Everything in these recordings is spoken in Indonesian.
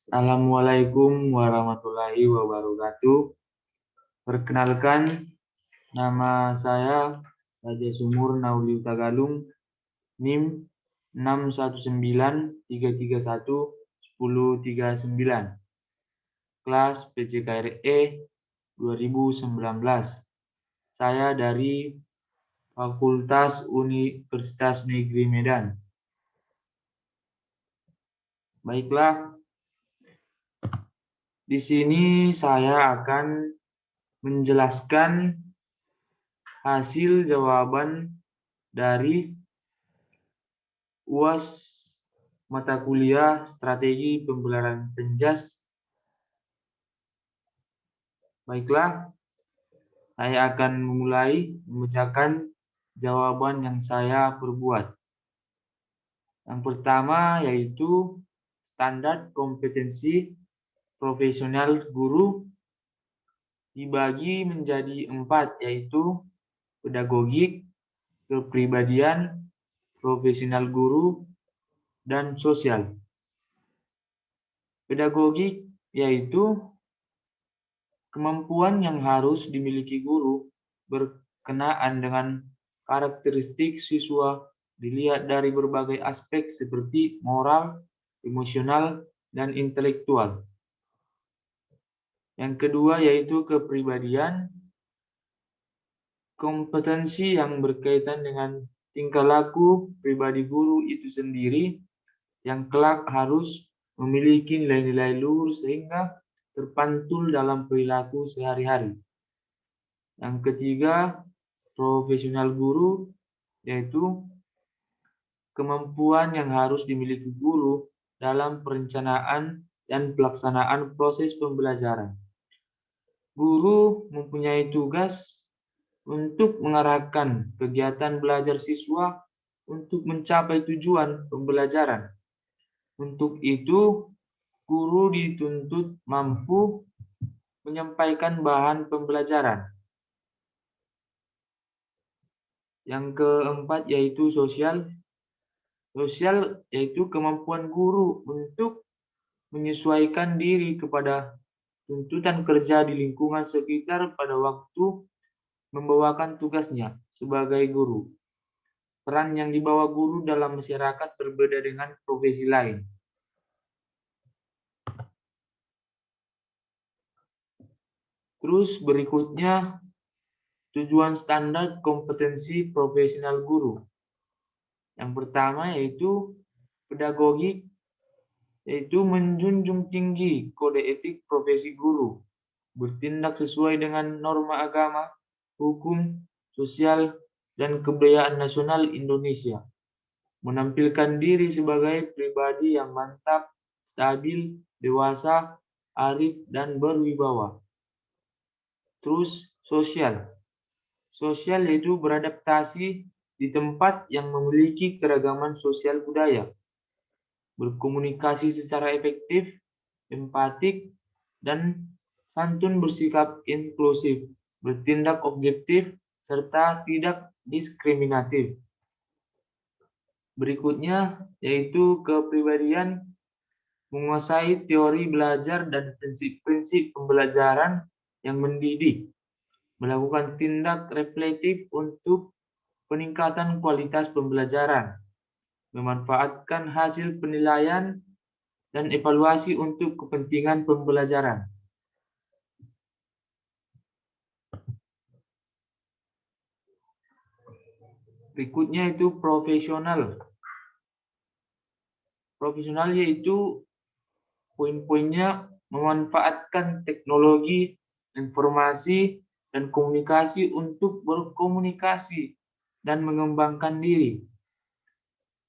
Assalamualaikum warahmatullahi wabarakatuh. Perkenalkan, nama saya Raja Sumur Nauli Tagalung, NIM 61933111039, kelas PCKRE 2019. Saya dari Fakultas Universitas Negeri Medan. Baiklah, di sini saya akan menjelaskan hasil jawaban dari UAS mata kuliah Strategi Pembelajaran Penjas. Baiklah, saya akan memulai membacakan jawaban yang saya perbuat. Yang pertama yaitu standar kompetensi profesional guru dibagi menjadi 4, yaitu pedagogik, kepribadian, profesional guru, dan sosial. Pedagogik yaitu kemampuan yang harus dimiliki guru berkenaan dengan karakteristik siswa dilihat dari berbagai aspek seperti moral, emosional, dan intelektual. Yang kedua yaitu kepribadian, kompetensi yang berkaitan dengan tingkah laku pribadi guru itu sendiri yang kelak harus memiliki nilai-nilai luhur sehingga terpantul dalam perilaku sehari-hari. Yang ketiga, profesional guru, yaitu kemampuan yang harus dimiliki guru dalam perencanaan dan pelaksanaan proses pembelajaran. Guru mempunyai tugas untuk mengarahkan kegiatan belajar siswa untuk mencapai tujuan pembelajaran. Untuk itu, guru dituntut mampu menyampaikan bahan pembelajaran. Yang keempat yaitu sosial. Sosial yaitu kemampuan guru untuk menyesuaikan diri kepada tuntutan kerja di lingkungan sekitar pada waktu membawakan tugasnya sebagai guru. Peran yang dibawa guru dalam masyarakat berbeda dengan profesi lain. Terus berikutnya, tujuan standar kompetensi profesional guru. Yang pertama yaitu pedagogik, yaitu menjunjung tinggi kode etik profesi guru, bertindak sesuai dengan norma agama, hukum, sosial, dan kebudayaan nasional Indonesia, menampilkan diri sebagai pribadi yang mantap, stabil, dewasa, arif, dan berwibawa. Terus sosial. Sosial yaitu beradaptasi di tempat yang memiliki keragaman sosial budaya, berkomunikasi secara efektif, empatik, dan santun, bersikap inklusif, bertindak objektif, serta tidak diskriminatif. Berikutnya yaitu kepribadian, menguasai teori belajar dan prinsip-prinsip pembelajaran yang mendidik, melakukan tindak reflektif untuk peningkatan kualitas pembelajaran, memanfaatkan hasil penilaian dan evaluasi untuk kepentingan pembelajaran. Berikutnya itu profesional. Profesional yaitu poin-poinnya memanfaatkan teknologi, informasi, dan komunikasi untuk berkomunikasi dan mengembangkan diri,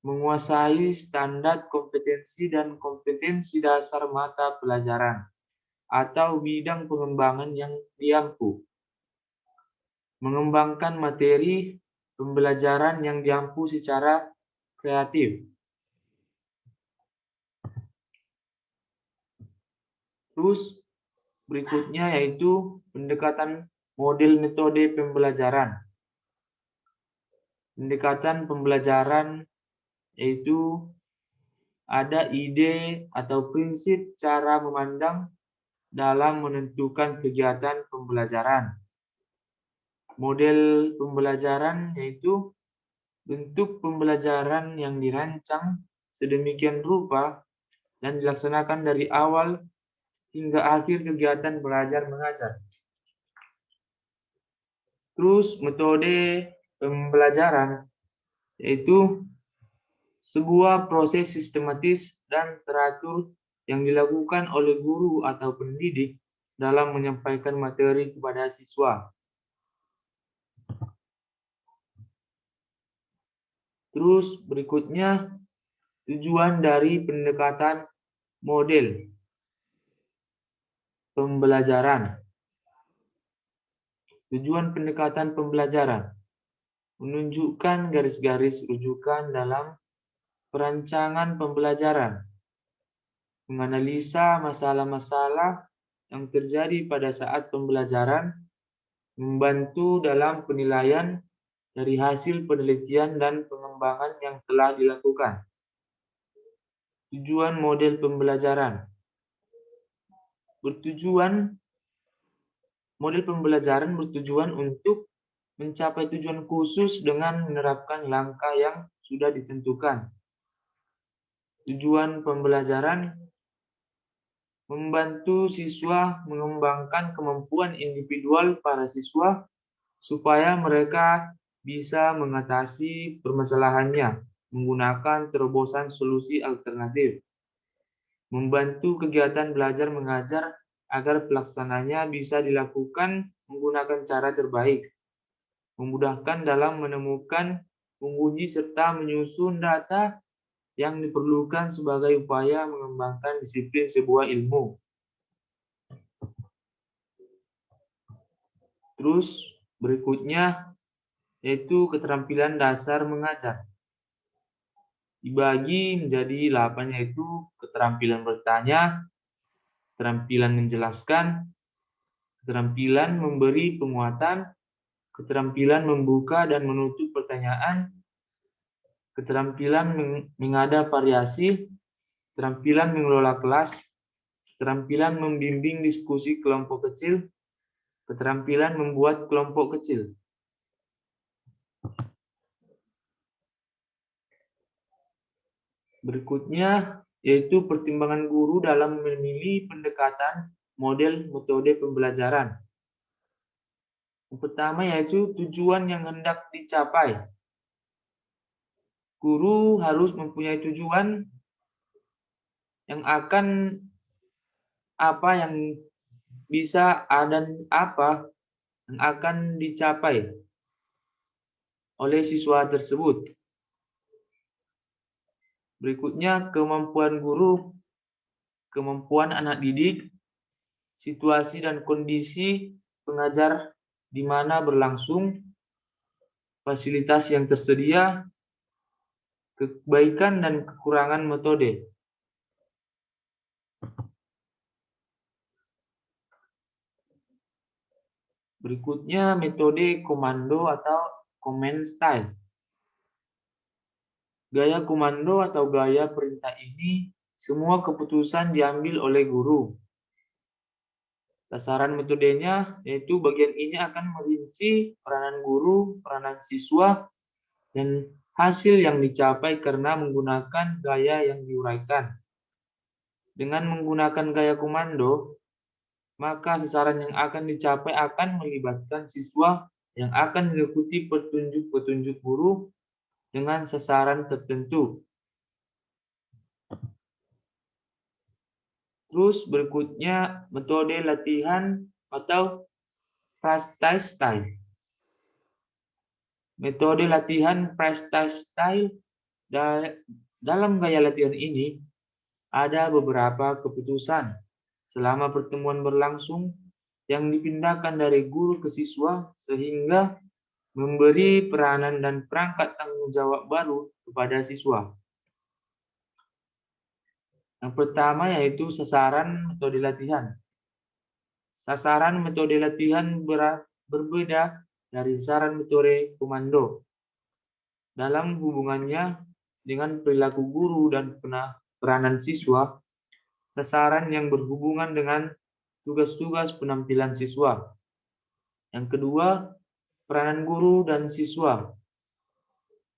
menguasai standar kompetensi dan kompetensi dasar mata pelajaran atau bidang pengembangan yang diampu, mengembangkan materi pembelajaran yang diampu secara kreatif. Terus berikutnya yaitu pendekatan model metode pembelajaran. Pendekatan pembelajaran yaitu ada ide atau prinsip cara memandang dalam menentukan kegiatan pembelajaran. Model pembelajaran yaitu bentuk pembelajaran yang dirancang sedemikian rupa dan dilaksanakan dari awal hingga akhir kegiatan belajar mengajar. Terus metode pembelajaran yaitu sebuah proses sistematis dan teratur yang dilakukan oleh guru atau pendidik dalam menyampaikan materi kepada siswa. Terus berikutnya tujuan dari pendekatan model pembelajaran. Tujuan pendekatan pembelajaran menunjukkan garis-garis rujukan dalam perancangan pembelajaran, menganalisa masalah-masalah yang terjadi pada saat pembelajaran, membantu dalam penilaian dari hasil penelitian dan pengembangan yang telah dilakukan. Tujuan model pembelajaran model pembelajaran bertujuan untuk mencapai tujuan khusus dengan menerapkan langkah yang sudah ditentukan. Tujuan pembelajaran membantu siswa mengembangkan kemampuan individual para siswa supaya mereka bisa mengatasi permasalahannya menggunakan terobosan solusi alternatif. Membantu kegiatan belajar mengajar agar pelaksananya bisa dilakukan menggunakan cara terbaik. Memudahkan dalam menemukan, menguji, serta menyusun data yang diperlukan sebagai upaya mengembangkan disiplin sebuah ilmu. Terus berikutnya yaitu keterampilan dasar mengajar. Dibagi menjadi 8 yaitu keterampilan bertanya, keterampilan menjelaskan, keterampilan memberi penguatan, keterampilan membuka dan menutup pertanyaan, keterampilan mengada variasi, keterampilan mengelola kelas, keterampilan membimbing diskusi kelompok kecil, keterampilan membuat kelompok kecil. Berikutnya yaitu pertimbangan guru dalam memilih pendekatan model metode pembelajaran. Yang pertama yaitu tujuan yang hendak dicapai. Guru harus mempunyai tujuan yang akan apa yang bisa dan apa yang akan dicapai oleh siswa tersebut. Berikutnya kemampuan guru, kemampuan anak didik, situasi dan kondisi pengajar di mana berlangsung, fasilitas yang tersedia, kebaikan dan kekurangan metode. Berikutnya metode komando atau command style. Gaya komando atau gaya perintah ini semua keputusan diambil oleh guru. Sasaran metodenya yaitu bagian ini akan merinci peranan guru, peranan siswa, dan hasil yang dicapai karena menggunakan gaya yang diuraikan. Dengan menggunakan gaya komando, maka sasaran yang akan dicapai akan melibatkan siswa yang akan mengikuti petunjuk-petunjuk guru dengan sasaran tertentu. Terus berikutnya metode latihan atau practice style. Metode latihan practice style dalam gaya latihan ini ada beberapa keputusan selama pertemuan berlangsung yang dipindahkan dari guru ke siswa sehingga memberi peranan dan perangkat tanggung jawab baru kepada siswa. Yang pertama yaitu sasaran metode latihan. Sasaran metode latihan berbeda dari sasaran metode komando dalam hubungannya dengan perilaku guru dan peranan siswa, sasaran yang berhubungan dengan tugas-tugas penampilan siswa. Yang kedua, peranan guru dan siswa.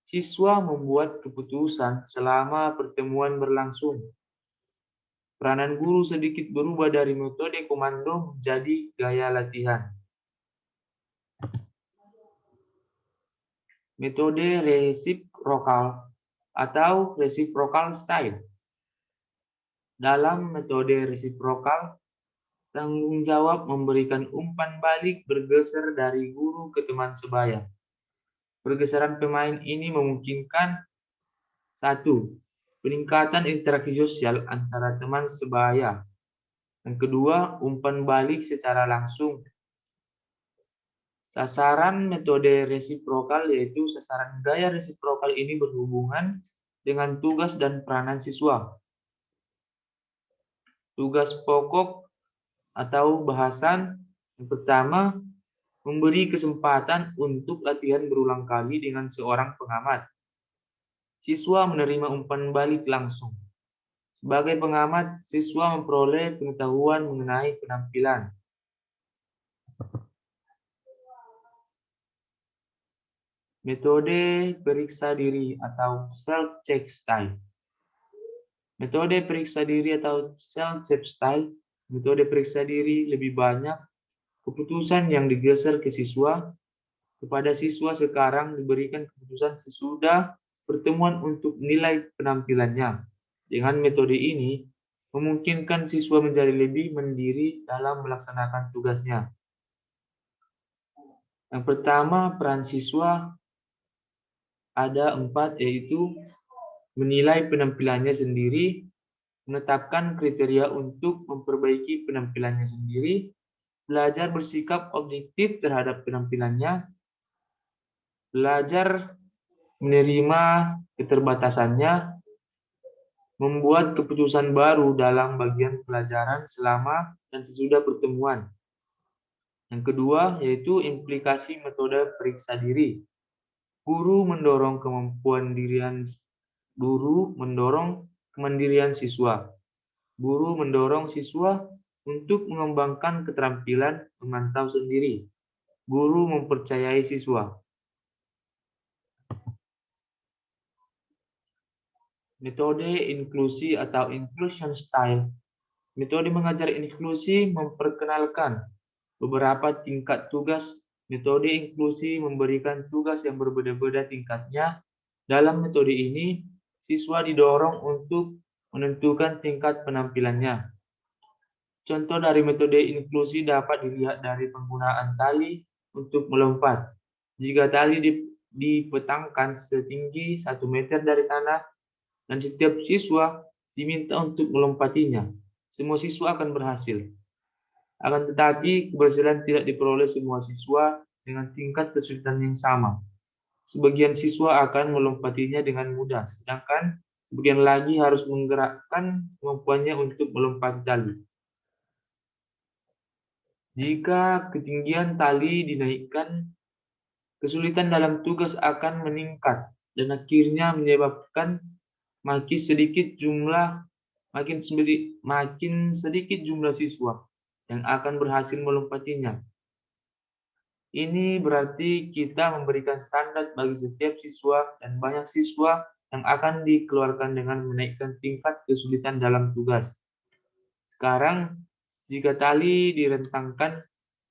Siswa membuat keputusan selama pertemuan berlangsung. Peranan guru sedikit berubah dari metode komando menjadi gaya latihan. Metode reciprocal atau reciprocal style. Dalam metode reciprocal, tanggung jawab memberikan umpan balik bergeser dari guru ke teman sebaya. Pergeseran pemain ini memungkinkan 1. Peningkatan interaksi sosial antara teman sebaya. Yang kedua, umpan balik secara langsung. Sasaran metode resiprokal yaitu sasaran gaya resiprokal ini berhubungan dengan tugas dan peranan siswa. Tugas pokok atau bahasan yang pertama, memberi kesempatan untuk latihan berulang kali dengan seorang pengamat. Siswa menerima umpan balik langsung. Sebagai pengamat, siswa memperoleh pengetahuan mengenai penampilan. Metode periksa diri atau self-check style. Metode periksa diri atau self-check style, metode periksa diri lebih banyak keputusan yang digeser ke siswa. Kepada siswa sekarang diberikan keputusan sesudah pertemuan untuk nilai penampilannya. Dengan metode ini, memungkinkan siswa menjadi lebih mandiri dalam melaksanakan tugasnya. Yang pertama, peran siswa ada 4, yaitu menilai penampilannya sendiri, menetapkan kriteria untuk memperbaiki penampilannya sendiri, belajar bersikap objektif terhadap penampilannya, belajar menerima keterbatasannya, membuat keputusan baru dalam bagian pelajaran selama dan sesudah pertemuan. Yang kedua, yaitu implikasi metode periksa diri. Guru mendorong kemandirian siswa. Guru mendorong siswa untuk mengembangkan keterampilan memantau sendiri. Guru mempercayai siswa. Metode inklusi atau inclusion style. Metode mengajar inklusi memperkenalkan beberapa tingkat tugas. Metode inklusi memberikan tugas yang berbeda-beda tingkatnya. Dalam metode ini, siswa didorong untuk menentukan tingkat penampilannya. Contoh dari metode inklusi dapat dilihat dari penggunaan tali untuk melompat. Jika tali dipetangkan setinggi 1 meter dari tanah, dan setiap siswa diminta untuk melompatinya, semua siswa akan berhasil. Akan tetapi, keberhasilan tidak diperoleh semua siswa dengan tingkat kesulitan yang sama. Sebagian siswa akan melompatinya dengan mudah, sedangkan sebagian lagi harus menggerakkan kemampuannya untuk melompati tali. Jika ketinggian tali dinaikkan, kesulitan dalam tugas akan meningkat dan akhirnya menyebabkan makin sedikit jumlah siswa yang akan berhasil melompatinya. Ini berarti kita memberikan standar bagi setiap siswa dan banyak siswa yang akan dikeluarkan dengan menaikkan tingkat kesulitan dalam tugas. Sekarang, jika tali direntangkan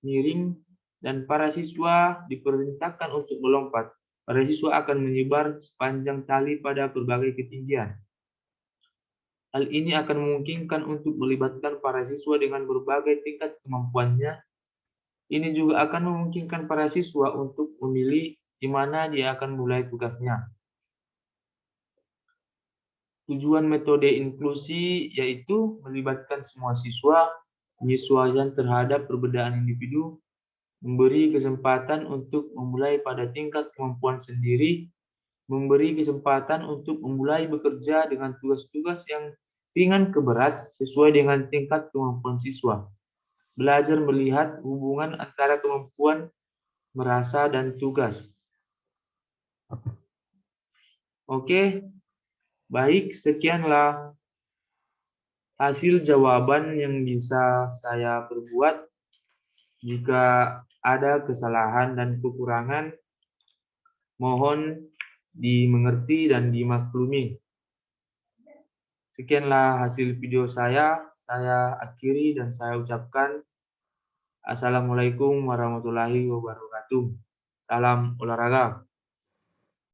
miring dan para siswa diperintahkan untuk melompat, para siswa akan menyebar sepanjang tali pada berbagai ketinggian. Hal ini akan memungkinkan untuk melibatkan para siswa dengan berbagai tingkat kemampuannya. Ini juga akan memungkinkan para siswa untuk memilih di mana dia akan mulai tugasnya. Tujuan metode inklusi yaitu melibatkan semua siswa, penyesuaian terhadap perbedaan individu, memberi kesempatan untuk memulai pada tingkat kemampuan sendiri, memberi kesempatan untuk memulai bekerja dengan tugas-tugas yang ringan ke berat sesuai dengan tingkat kemampuan siswa. Belajar melihat hubungan antara kemampuan merasa dan tugas. Oke, baik, sekianlah. hasil jawaban yang bisa saya perbuat. Jika ada kesalahan dan kekurangan, mohon dimengerti dan dimaklumi. Sekianlah hasil video saya akhiri dan saya ucapkan Assalamualaikum warahmatullahi wabarakatuh. Salam olahraga.